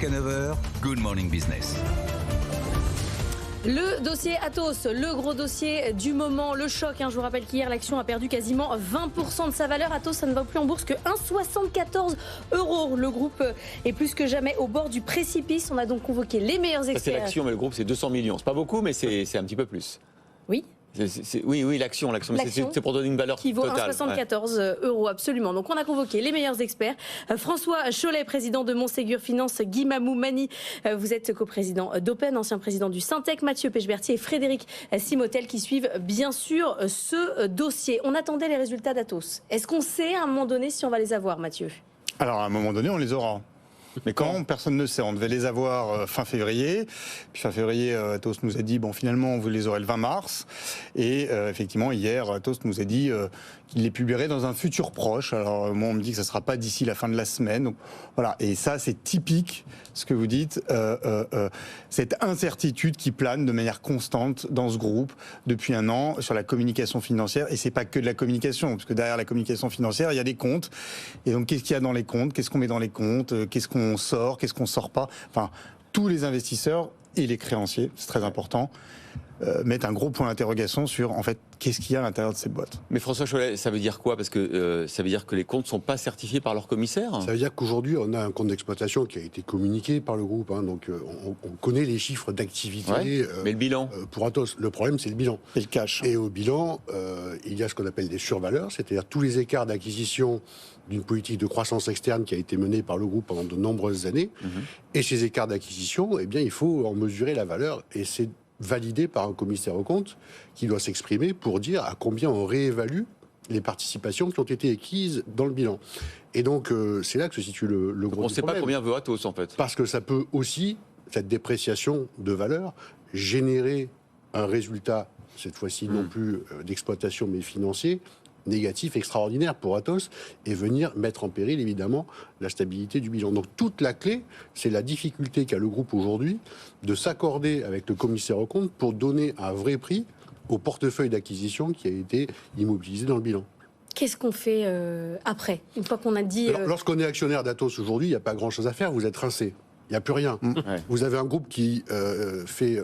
Jusqu'à 9h, Good Morning Business. Le dossier Atos, le gros dossier du moment, le choc. Je vous rappelle qu'hier, l'action a perdu quasiment 20% de sa valeur. Atos, ça ne va plus en bourse que 1,74 €. Le groupe est plus que jamais au bord du précipice. On a donc convoqué les meilleurs experts. C'est l'action, mais le groupe, c'est 200 millions. C'est pas beaucoup, mais c'est un petit peu plus. Oui. Oui, l'action. C'est pour donner une valeur qui vaut totale. 1,74 €, absolument. Donc on a convoqué les meilleurs experts. François Chollet, président de Montségur Finance. Guy Mamou-Mani, vous êtes coprésident d'Open, ancien président du Syntec. Mathieu Pechbertier et Frédéric Simotel qui suivent bien sûr ce dossier. On attendait les résultats d'Atos. Est-ce qu'on sait à un moment donné si on va les avoir, Mathieu ? Alors à un moment donné, on les aura. Mais quand personne ne sait, on devait les avoir fin février. Puis fin février, Atos nous a dit finalement vous les aurez le 20 mars. Et effectivement hier, Atos nous a dit qu'il les publierait dans un futur proche. Alors moi on me dit que ça sera pas d'ici la fin de la semaine. Donc voilà. Et ça c'est typique ce que vous dites, cette incertitude qui plane de manière constante dans ce groupe depuis un an sur la communication financière. Et c'est pas que de la communication, parce que derrière la communication financière il y a des comptes. Et donc qu'est-ce qu'il y a dans les comptes ? Qu'est-ce qu'on met dans les comptes ? Qu'est-ce qu'on sort, qu'est-ce qu'on sort pas. Enfin, tous les investisseurs et les créanciers, c'est très important, mettent un gros point d'interrogation sur, en fait, qu'est-ce qu'il y a à l'intérieur de ces boîtes. Mais François Chollet, ça veut dire quoi ? Parce que ça veut dire que les comptes ne sont pas certifiés par leur commissaire ? Ça veut dire qu'aujourd'hui, on a un compte d'exploitation qui a été communiqué par le groupe. Donc, on connaît les chiffres d'activité. Ouais, mais le bilan pour Atos, le problème, c'est le bilan. Et le cash. Et au bilan, il y a ce qu'on appelle des survaleurs, c'est-à-dire tous les écarts d'acquisition d'une politique de croissance externe qui a été menée par le groupe pendant de nombreuses années. Et ces écarts d'acquisition, eh bien, il faut en mesurer la valeur. Et c'est validé par un commissaire aux comptes qui doit s'exprimer pour dire à combien on réévalue les participations qui ont été acquises dans le bilan. Et donc, c'est là que se situe le gros problème. On ne sait pas combien veut Atos, en fait. Parce que ça peut aussi, cette dépréciation de valeur, générer un résultat, cette fois-ci non plus d'exploitation, mais financier, négatif, extraordinaire pour Atos, et venir mettre en péril, évidemment, la stabilité du bilan. Donc toute la clé, c'est la difficulté qu'a le groupe aujourd'hui de s'accorder avec le commissaire aux comptes pour donner un vrai prix au portefeuille d'acquisition qui a été immobilisé dans le bilan. Qu'est-ce qu'on fait après, une fois qu'on a dit... Alors, lorsqu'on est actionnaire d'Atos aujourd'hui, il n'y a pas grand-chose à faire, vous êtes rincé. Il n'y a plus rien. Vous avez un groupe qui fait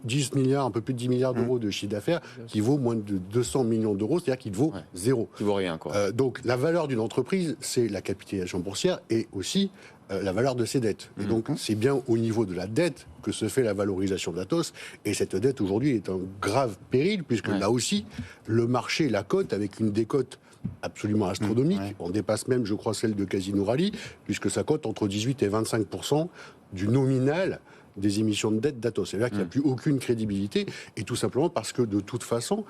10 milliards, un peu plus de 10 milliards d'euros de chiffre d'affaires, qui vaut moins de 200 millions d'euros, c'est-à-dire qu'il vaut zéro. Qui vaut rien, quoi. Donc la valeur d'une entreprise, c'est la capitalisation boursière et aussi la valeur de ses dettes. Et donc c'est bien au niveau de la dette que se fait la valorisation d'Atos. Et cette dette aujourd'hui est un grave péril, puisque là aussi, le marché la cote avec une décote absolument astronomique. On dépasse même, je crois, celle de Casino Rallye, puisque ça cote entre 18 et 25% du nominal des émissions de dette d'Atos. C'est-à-dire qu'il n'y a plus aucune crédibilité, et tout simplement parce que, de toute façon,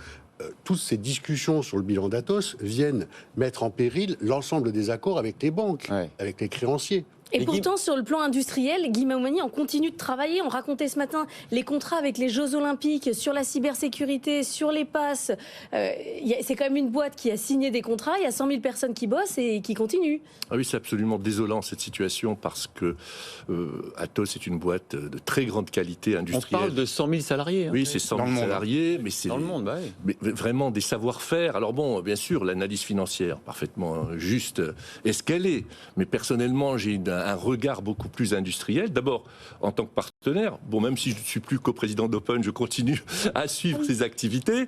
toutes ces discussions sur le bilan d'Atos viennent mettre en péril l'ensemble des accords avec les banques, avec les créanciers. Et pourtant, sur le plan industriel, Guy Mamou-Mani en continue de travailler. On racontait ce matin les contrats avec les Jeux Olympiques, sur la cybersécurité, sur les passes. C'est quand même une boîte qui a signé des contrats. Il y a 100 000 personnes qui bossent et qui continuent. Ah oui, c'est absolument désolant cette situation parce que Atos est une boîte de très grande qualité industrielle. On parle de 100 000 salariés. Oui, c'est 100 000 salariés, mais c'est dans le monde, mais vraiment des savoir-faire. Alors bon, bien sûr, l'analyse financière, parfaitement juste, est-ce qu'elle est ? Mais personnellement, j'ai un regard beaucoup plus industriel. D'abord, en tant que partenaire, bon, même si je ne suis plus coprésident d'Open, je continue à suivre ces activités.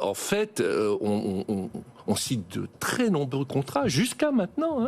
En fait, on signe de très nombreux contrats, jusqu'à maintenant,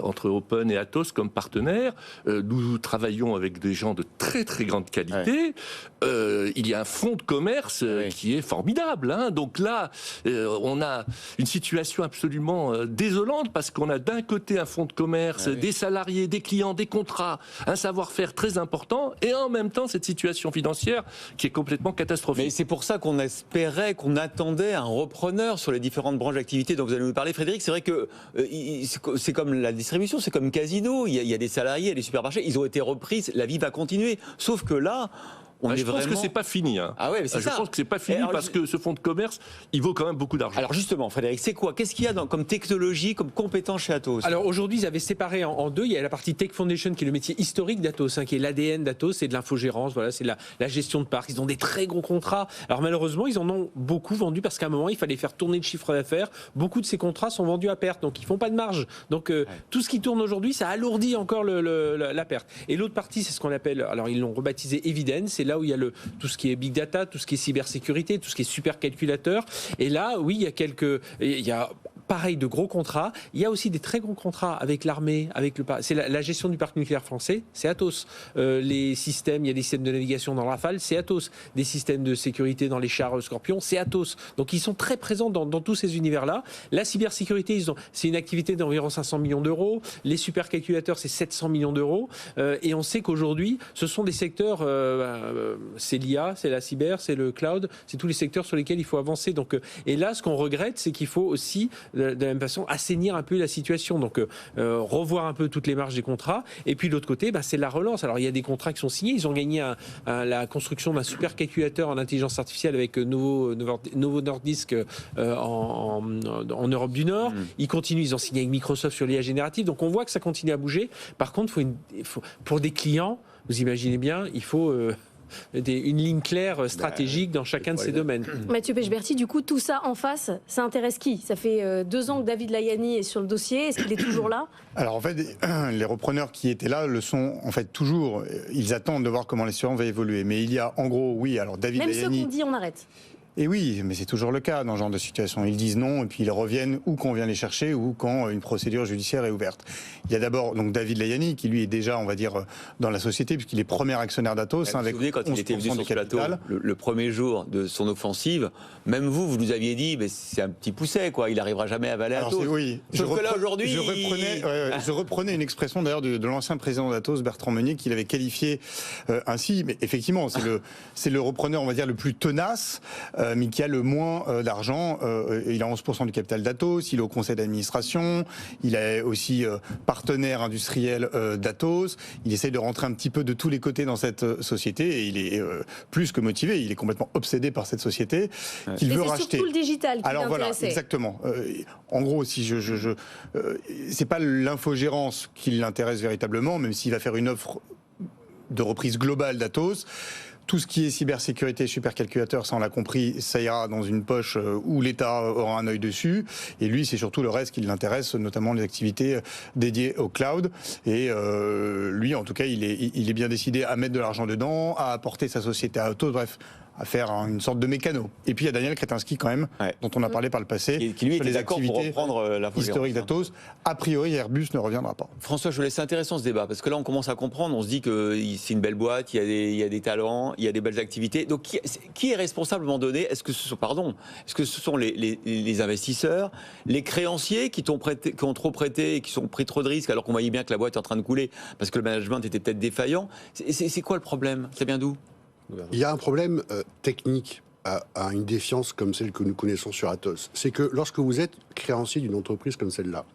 entre Open et Atos comme partenaires. Nous travaillons avec des gens de très très grande qualité. Il y a un fonds de commerce qui est formidable. Donc là, on a une situation absolument désolante parce qu'on a d'un côté un fonds de commerce, des salariés, des clients, des contrats, un savoir-faire très important, et en même temps cette situation financière qui est complètement catastrophique. Mais c'est pour ça qu'on espérait, qu'on attendait un repreneur sur les différentes branches d'activité dont vous allez nous parler, Frédéric. C'est vrai que c'est comme la distribution, c'est comme Casino, il y a des salariés, il y a des supermarchés, ils ont été repris, la vie va continuer. Sauf que là, est je pense vraiment... que c'est pas fini. Hein. Ah ouais, mais c'est je ça. pense que c'est pas fini Alors, parce que ce fonds de commerce, il vaut quand même beaucoup d'argent. Alors justement, Frédéric, c'est quoi? Qu'est-ce qu'il y a comme technologie, comme compétence chez Atos? Alors aujourd'hui, ils avaient séparé en deux. Il y a la partie Tech Foundation qui est le métier historique d'Atos, qui est l'ADN d'Atos, c'est de l'infogérance, voilà, c'est la gestion de parc. Ils ont des très gros contrats. Alors malheureusement, ils en ont beaucoup vendu parce qu'à un moment, il fallait faire tourner le chiffre d'affaires. Beaucoup de ces contrats sont vendus à perte, donc ils font pas de marge. Donc tout ce qui tourne aujourd'hui, ça alourdit encore la perte. Et l'autre partie, c'est ce qu'on appelle, alors ils l'ont rebaptisé Eviden, c'est là où il y a tout ce qui est big data, tout ce qui est cybersécurité, tout ce qui est supercalculateur. Et là, oui, il y a pareil de gros contrats. Il y a aussi des très gros contrats avec l'armée, c'est la gestion du parc nucléaire français, c'est Atos. Les systèmes, il y a des systèmes de navigation dans le Rafale, c'est Atos. Des systèmes de sécurité dans les chars Scorpion, c'est Atos. Donc ils sont très présents dans tous ces univers-là. La cybersécurité, c'est une activité d'environ 500 millions d'euros. Les supercalculateurs, c'est 700 millions d'euros. Et on sait qu'aujourd'hui, ce sont des secteurs, c'est l'IA, c'est la cyber, c'est le cloud, c'est tous les secteurs sur lesquels il faut avancer. Donc, et là, ce qu'on regrette, c'est qu'il faut aussi de la même façon assainir un peu la situation, donc revoir un peu toutes les marges des contrats, et puis de l'autre côté c'est la relance. Alors il y a des contrats qui sont signés, ils ont gagné la construction d'un supercalculateur en intelligence artificielle avec Novo Nordisk en Europe du Nord, ils continuent, ils ont signé avec Microsoft sur l'IA générative, donc on voit que ça continue à bouger. Par contre, pour des clients, vous imaginez bien, il faut une ligne claire stratégique dans chacun de ces domaines. Mathieu Pechberti, du coup, tout ça en face, ça intéresse qui? Ça fait 2 ans que David Layani est sur le dossier. Est-ce qu'il est toujours là? Alors en fait, les repreneurs qui étaient là le sont en fait toujours. Ils attendent de voir comment les situations vont évoluer. Mais il y a en gros, oui, alors David Même Layani... ceux qu'on dit on arrête. Et oui, mais c'est toujours le cas dans ce genre de situation. Ils disent non et puis ils reviennent ou quand on vient les chercher ou quand une procédure judiciaire est ouverte. Il y a d'abord donc David Layani qui lui est déjà, on va dire, dans la société puisqu'il est premier actionnaire d'Atos. Vous vous souvenez quand il était venu sur ce plateau, le premier jour de son offensive, même vous nous aviez dit, mais c'est un petit pousset, quoi. Il n'arrivera jamais à avaler Atos. Oui. Sauf que là aujourd'hui, je reprenais une expression d'ailleurs de l'ancien président d'Atos, Bertrand Meunier, qu'il avait qualifié ainsi. Mais effectivement, c'est le repreneur, on va dire, le plus tenace, mais qui a le moins d'argent. Il a 11% du capital d'Atos, il est au conseil d'administration, il est aussi partenaire industriel d'Atos. Il essaye de rentrer un petit peu de tous les côtés dans cette société et il est plus que motivé. Il est complètement obsédé par cette société qu'il veut racheter. C'est surtout le digital qui Alors voilà, l'intéressait. exactement. En gros, si c'est pas l'infogérance qui l'intéresse véritablement, même s'il va faire une offre de reprise globale d'Atos. Tout ce qui est cybersécurité, supercalculateur, ça on l'a compris, ça ira dans une poche où l'État aura un œil dessus. Et lui, c'est surtout le reste qui l'intéresse, notamment les activités dédiées au cloud. Et lui, en tout cas, il est bien décidé à mettre de l'argent dedans, à apporter sa société à Atos, bref, à faire une sorte de mécano. Et puis il y a Daniel Kretinsky quand même, dont on a parlé par le passé, qui lui sur était les d'accord pour activités reprendre la historiques d'Atos. A priori, Airbus ne reviendra pas. François, je vous laisse, c'est intéressant ce débat, parce que là on commence à comprendre, on se dit que c'est une belle boîte, il y a des talents, il y a des belles activités. Donc qui est responsable à un moment donné? Est-ce que ce sont les investisseurs, les créanciers qui ont trop prêté et qui ont pris trop de risques alors qu'on voyait bien que la boîte est en train de couler parce que le management était peut-être défaillant? C'est quoi le problème? Ça vient d'où? Il y a un problème technique à une défiance comme celle que nous connaissons sur Atos. C'est que lorsque vous êtes créancier d'une entreprise comme celle-là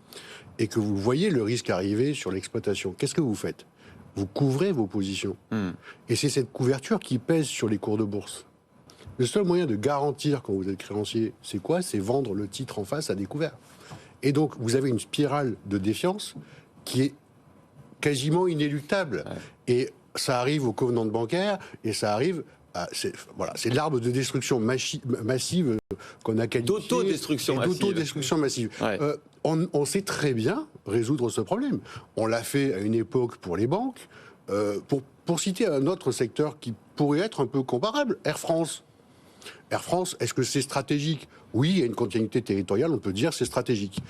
et que vous voyez le risque arriver sur l'exploitation, qu'est-ce que vous faites? Vous couvrez vos positions. Et c'est cette couverture qui pèse sur les cours de bourse. Le seul moyen de garantir quand vous êtes créancier, c'est quoi? C'est vendre le titre en face à découvert. Et donc, vous avez une spirale de défiance qui est quasiment inéluctable. Et ça arrive aux covenantes bancaires et ça arrive... c'est l'arbre de destruction massive qu'on a qualifié... D'autodestruction massive. On sait très bien résoudre ce problème. On l'a fait à une époque pour les banques. Pour citer un autre secteur qui pourrait être un peu comparable, Air France. Air France, est-ce que c'est stratégique? Oui, il y a une continuité territoriale, on peut dire c'est stratégique.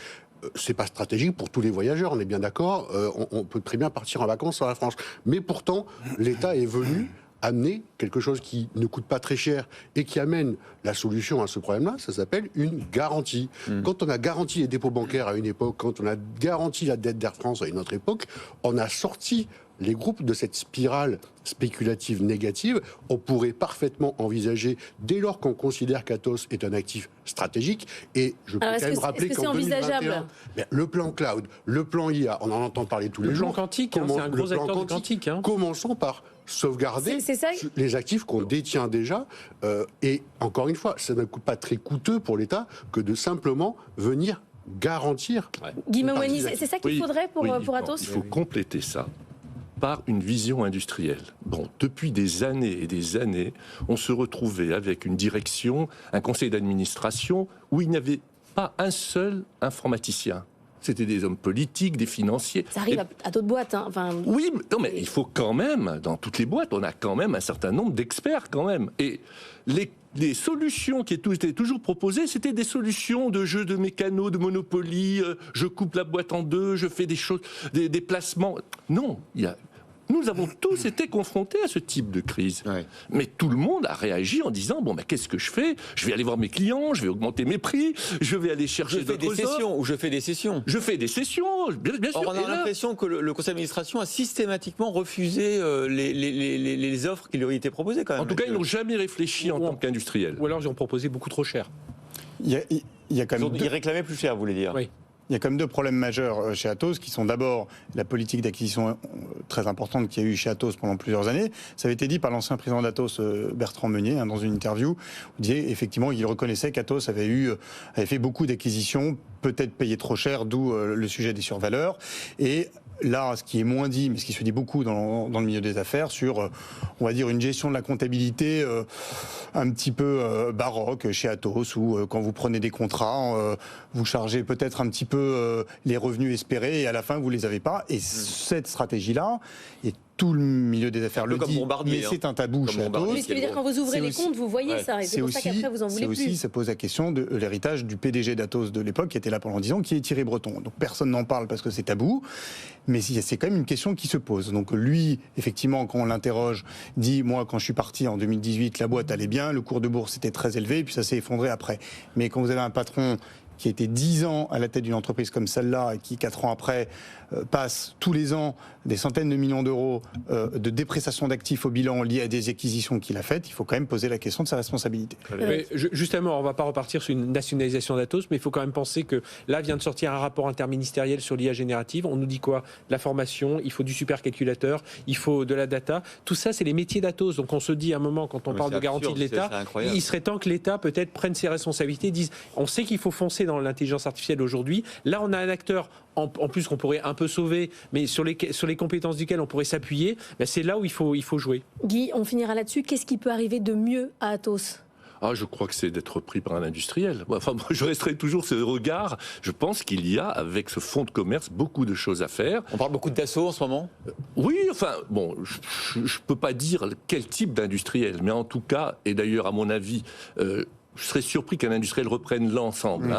C'est pas stratégique pour tous les voyageurs, on est bien d'accord. On peut très bien partir en vacances sur la France. Mais pourtant, l'État est venu amener quelque chose qui ne coûte pas très cher et qui amène la solution à ce problème-là, ça s'appelle une garantie. Quand on a garanti les dépôts bancaires à une époque, quand on a garanti la dette d'Air France à une autre époque, on a sorti les groupes de cette spirale spéculative négative, on pourrait parfaitement envisager, dès lors qu'on considère qu'Atos est un actif stratégique, et je peux quand même rappeler qu'en 2021, le plan cloud, le plan IA, on en entend parler tous les jours. Le plan quantique, c'est un gros acteur du quantique. Commençons par sauvegarder les actifs qu'on détient déjà, et encore une fois, ça ne coûte pas très coûteux pour l'État que de simplement venir garantir. Guy Mamou-Mani, c'est ça qu'il faudrait pour Atos? Il faut compléter ça par une vision industrielle. Bon, depuis des années et des années, on se retrouvait avec une direction, un conseil d'administration où il n'y avait pas un seul informaticien. C'était des hommes politiques, des financiers. Ça arrive à d'autres boîtes. Hein. Oui, mais il faut quand même, dans toutes les boîtes, on a quand même un certain nombre d'experts quand même. Et les solutions qui étaient toujours proposées, c'était des solutions de jeux de mécano, de Monopoly, je coupe la boîte en deux, je fais des choses, des placements. Non, nous avons tous été confrontés à ce type de crise. Ouais. Mais tout le monde a réagi en disant, bon, qu'est-ce que je fais? Je vais aller voir mes clients, je vais augmenter mes prix, je vais aller chercher d'autres offres. Je fais des sessions. Je fais des sessions, bien sûr. Or, on a l'impression que le conseil d'administration a systématiquement refusé les offres qui lui ont été proposées quand même. En tout cas, ils n'ont jamais réfléchi en tant qu'industriels. Ou alors ils ont proposé beaucoup trop cher. Il y a quand même ils réclamaient plus cher, vous voulez dire? Oui. Il y a quand même deux problèmes majeurs chez Atos, qui sont d'abord la politique d'acquisition très importante qu'il y a eu chez Atos pendant plusieurs années. Ça avait été dit par l'ancien président d'Atos, Bertrand Meunier, dans une interview, où il disait effectivement qu'il reconnaissait qu'Atos avait fait beaucoup d'acquisitions, peut-être payé trop cher, d'où le sujet des survaleurs. Et là, ce qui est moins dit, mais ce qui se dit beaucoup dans le milieu des affaires, sur, on va dire, une gestion de la comptabilité un petit peu baroque chez Atos, où quand vous prenez des contrats, vous chargez peut-être un petit peu les revenus espérés, et à la fin, vous les avez pas. Et cette stratégie-là, et tout le milieu des affaires le dit, mais c'est un tabou chez Atos. Mais ce qui veut dire, quand vous ouvrez les comptes, vous voyez ça, et c'est pour ça qu'après, vous en voulez plus. Ça pose la question de l'héritage du PDG d'Atos de l'époque, qui était là pendant 10 ans, qui est Thierry Breton. Donc personne n'en parle parce que c'est tabou, mais c'est quand même une question qui se pose. Donc lui, effectivement, quand on l'interroge, dit, moi, quand je suis parti en 2018, la boîte allait bien, le cours de bourse était très élevé, et puis ça s'est effondré après. Mais quand vous avez un patron qui a été 10 ans à la tête d'une entreprise comme celle-là et qui, 4 ans après, passe tous les ans des centaines de millions d'euros de dépréciation d'actifs au bilan liés à des acquisitions qu'il a faites, il faut quand même poser la question de sa responsabilité. Mais justement, on ne va pas repartir sur une nationalisation d'Atos, mais il faut quand même penser que là vient de sortir un rapport interministériel sur l'IA générative. On nous dit quoi? La formation, il faut du supercalculateur, il faut de la data. Tout ça, c'est les métiers d'Atos. Donc on se dit à un moment, quand on parle de garantie de l'État, il serait temps que l'État peut-être prenne ses responsabilités, dise, on sait qu'il faut foncer dans l'intelligence artificielle aujourd'hui. Là, on a un acteur en plus qu'on pourrait un peu sauver, mais sur les compétences duquel on pourrait s'appuyer. C'est là où il faut jouer. Guy, on finira là-dessus. Qu'est-ce qui peut arriver de mieux à Atos? Je crois que c'est d'être pris par un industriel. Enfin, moi, je resterai toujours ce regard. Je pense qu'il y a, avec ce fonds de commerce, beaucoup de choses à faire. On parle beaucoup de Dassault en ce moment? Oui, enfin, bon, je ne peux pas dire quel type d'industriel, mais en tout cas, et d'ailleurs, à mon avis, je serais surpris qu'un industriel reprenne l'ensemble,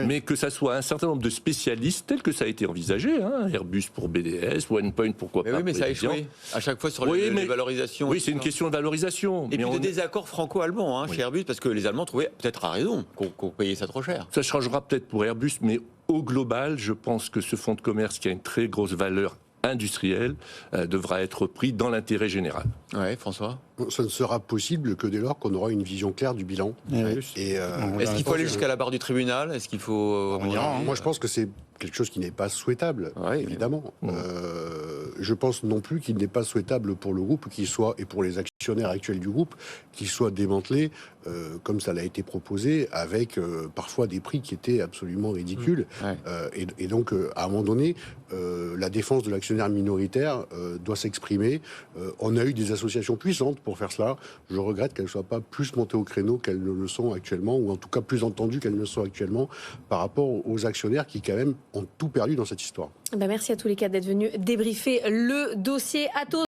mais que ça soit un certain nombre de spécialistes, tels que ça a été envisagé, Airbus pour BDS, OnePoint, pourquoi pas. Oui, mais ça a échoué à chaque fois sur les valorisations. Oui, c'est une question de valorisation. Et puis de désaccords franco-allemands chez Airbus, parce que les Allemands trouvaient, peut-être à raison, qu'on payait ça trop cher. Ça changera peut-être pour Airbus, mais au global, je pense que ce fonds de commerce qui a une très grosse valeur industrielle devra être pris dans l'intérêt général. Oui, François? Ça ne sera possible que dès lors qu'on aura une vision claire du bilan. Est-ce qu'il faut aller jusqu'à la barre du tribunal? Est-ce qu'il faut... Moi, je pense que c'est quelque chose qui n'est pas souhaitable, évidemment. Je pense non plus qu'il n'est pas souhaitable pour le groupe, et pour les actionnaires actuels du groupe, qu'il soit démantelé, comme ça l'a été proposé, avec parfois des prix qui étaient absolument ridicules. Et donc, à un moment donné, la défense de l'actionnaire minoritaire doit s'exprimer. On a eu des associations puissantes pour faire cela. Je regrette qu'elles ne soient pas plus montées au créneau qu'elles ne le sont actuellement, ou en tout cas plus entendues qu'elles ne le sont actuellement, par rapport aux actionnaires qui, quand même, ont tout perdu dans cette histoire. Merci à tous les quatre d'être venus débriefer le dossier Atos.